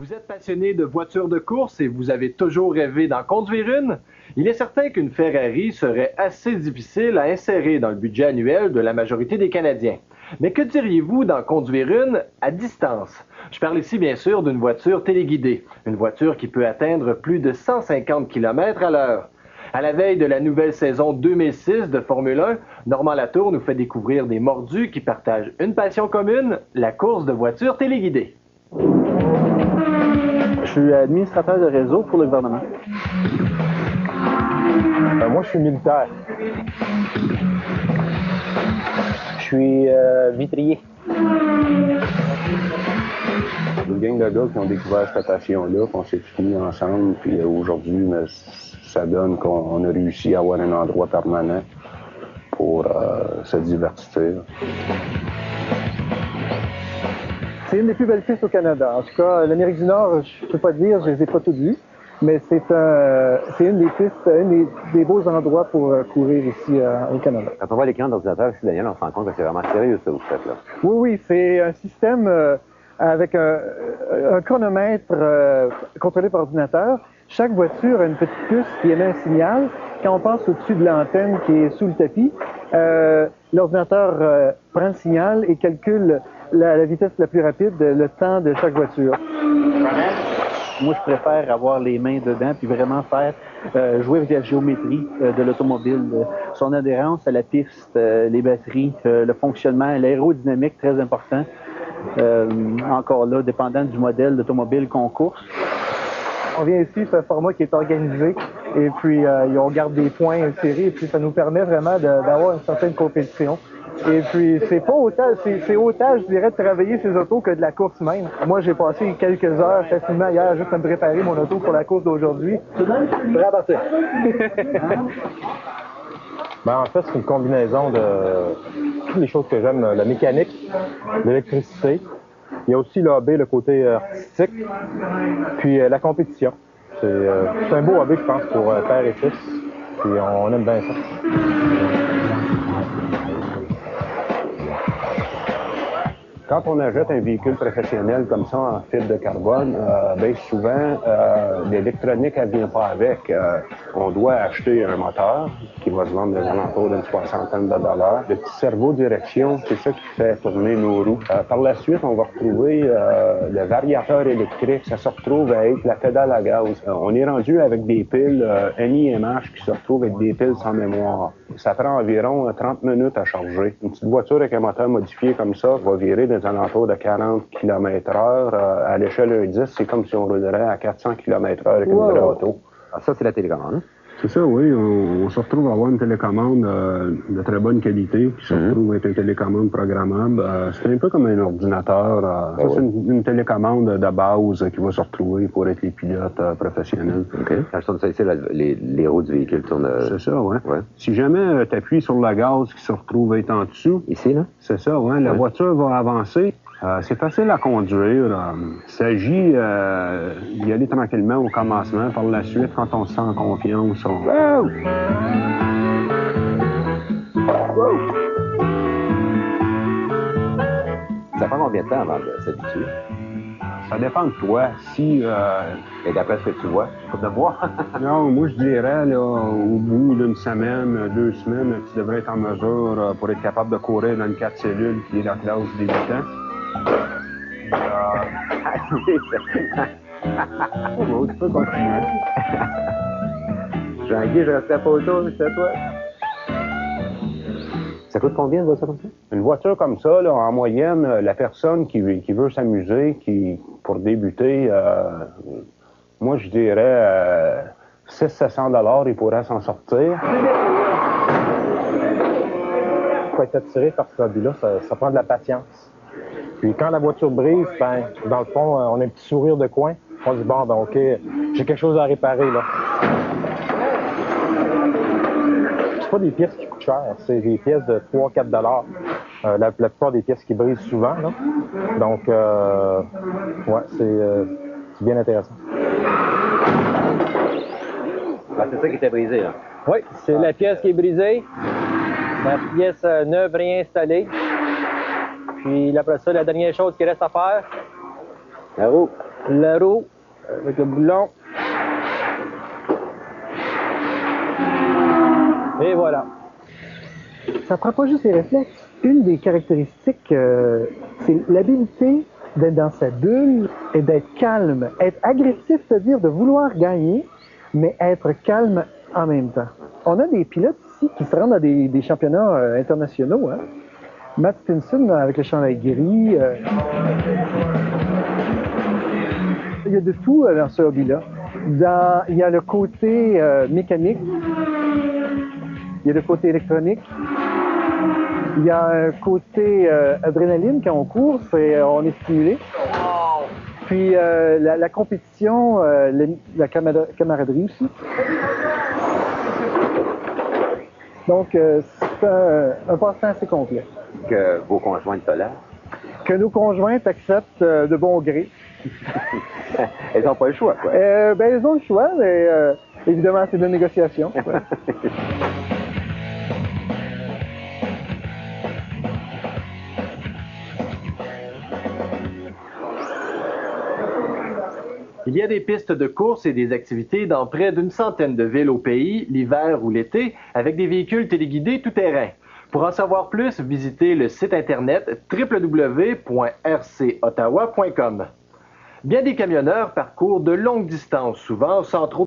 Vous êtes passionné de voitures de course et vous avez toujours rêvé d'en conduire une? Il est certain qu'une Ferrari serait assez difficile à insérer dans le budget annuel de la majorité des Canadiens. Mais que diriez-vous d'en conduire une à distance? Je parle ici bien sûr d'une voiture téléguidée, une voiture qui peut atteindre plus de 150 km à l'heure. À la veille de la nouvelle saison 2006 de Formule 1, Normand Latour nous fait découvrir des mordus qui partagent une passion commune, la course de voitures téléguidées. Je suis administrateur de réseau pour le gouvernement. Moi, je suis militaire. Je suis vitrier. Une gang de gars qui ont découvert cette passion-là, qu'on s'est unis ensemble, puis aujourd'hui, ça donne qu'on a réussi à avoir un endroit permanent pour se divertir. C'est une des plus belles pistes au Canada. En tout cas, l'Amérique du Nord, je ne peux pas dire, je ne les ai pas toutes vues, mais c'est une des pistes, des beaux endroits pour courir ici au Canada. Quand on voit l'écran d'ordinateur ici, Daniel, on se rend compte que c'est vraiment sérieux ce que vous faites là. Oui, c'est un système avec un chronomètre contrôlé par ordinateur. Chaque voiture a une petite puce qui émet un signal. Quand on passe au-dessus de l'antenne qui est sous le tapis, l'ordinateur prend le signal et calcule la vitesse la plus rapide, le temps de chaque voiture. Moi, je préfère avoir les mains dedans puis vraiment faire jouer avec la géométrie de l'automobile, son adhérence à la piste, les batteries, le fonctionnement, l'aérodynamique, très important. Encore là, dépendant du modèle d'automobile qu'on course. On vient ici, c'est un format qui est organisé et puis on garde des points insérés et puis ça nous permet vraiment d'avoir une certaine compétition. Et puis, c'est pas autant, c'est autant, je dirais, de travailler ses autos que de la course même. Moi, j'ai passé quelques heures facilement hier juste à me préparer mon auto pour la course d'aujourd'hui. Prêt à partir. En fait, c'est une combinaison de toutes les choses que j'aime, la mécanique, l'électricité. Il y a aussi le hobby, le côté artistique, puis la compétition. C'est un beau hobby, je pense, pour père et fils. Puis on aime bien ça. Quand on achète un véhicule professionnel comme ça en fibre de carbone, bien souvent, l'électronique, elle ne vient pas avec. On doit acheter un moteur qui va se vendre aux alentours d'une soixantaine de dollars. Le petit cerveau direction, c'est ça qui fait tourner nos roues. Par la suite, on va retrouver le variateur électrique. Ça se retrouve à être la pédale à gaz. On est rendu avec des piles NIMH qui se retrouvent avec des piles sans mémoire. Ça prend environ 30 minutes à charger. Une petite voiture avec un moteur modifié comme ça va virer des alentours de 40 km/h. À l'échelle 1,10, c'est comme si on roulerait à 400 km/h avec une vraie auto. Ah, ça, c'est la télécommande. C'est ça, oui. On se retrouve à avoir une télécommande de très bonne qualité qui se retrouve être une télécommande programmable. C'est un peu comme un ordinateur. C'est une télécommande de base qui va se retrouver pour être les pilotes professionnels. OK. Quand je tourne ça ici, les roues du véhicule tournent... C'est ça, oui. Si jamais tu appuies sur le gaz qui se retrouve être en dessous... Ici, là? C'est ça, oui. La voiture va avancer. C'est facile à conduire. Il s'agit d'y aller tranquillement au commencement. Par la suite, quand on se sent en confiance, on... Wow! Wow! Ça prend combien de temps avant de s'habituer? Ça dépend de toi. Si... Et d'après ce que tu vois, il faut te voir. Non, moi, je dirais, là, au bout d'une semaine, 2 semaines, tu devrais être en mesure pour être capable de courir dans une 4 cellules qui est la classe des débutants. Bon, tu peux continuer. Jean-Guy, je reste à photo, c'est à toi. Ça coûte combien une voiture comme ça? Une voiture comme ça, là, en moyenne, la personne qui veut s'amuser, pour débuter, moi je dirais 600-700 $, il pourrait s'en sortir. Pour être attiré par ce hobby-là, ça prend de la patience. Puis quand la voiture brise, ben, dans le fond, on a un petit sourire de coin. On dit, bon, ben, OK, j'ai quelque chose à réparer, là. C'est pas des pièces qui coûtent cher, c'est des pièces de 3-4 $. La plupart des pièces qui brisent souvent, là. Donc, ouais, c'est bien intéressant. Ah, c'est ça qui était brisé, là? Oui, c'est la pièce qui est brisée. La pièce neuve réinstallée. Puis après ça, la dernière chose qui reste à faire, La roue. La roue avec le boulon. Et voilà. Ça prend pas juste les réflexes. Une des caractéristiques, c'est l'habilité d'être dans sa bulle et d'être calme. Être agressif, c'est-à-dire de vouloir gagner, mais être calme en même temps. On a des pilotes ici qui se rendent à des championnats internationaux. Hein? Matt Stinson avec le chandail gris. Il y a de tout dans ce hobby-là. Il y a le côté mécanique, il y a le côté électronique, il y a un côté adrénaline quand on court, on est stimulé. Puis la compétition, la camaraderie aussi. Donc c'est un passe-temps assez complet. Que vos conjoints tolèrent. Que nos conjointes acceptent de bon gré. Elles n'ont pas le choix, quoi. Elles ont le choix, mais évidemment, c'est de la négociation. Ouais. Il y a des pistes de course et des activités dans près d'une centaine de villes au pays, l'hiver ou l'été, avec des véhicules téléguidés tout-terrain. Pour en savoir plus, visitez le site internet www.rcottawa.com. Bien des camionneurs parcourent de longues distances, souvent sans trop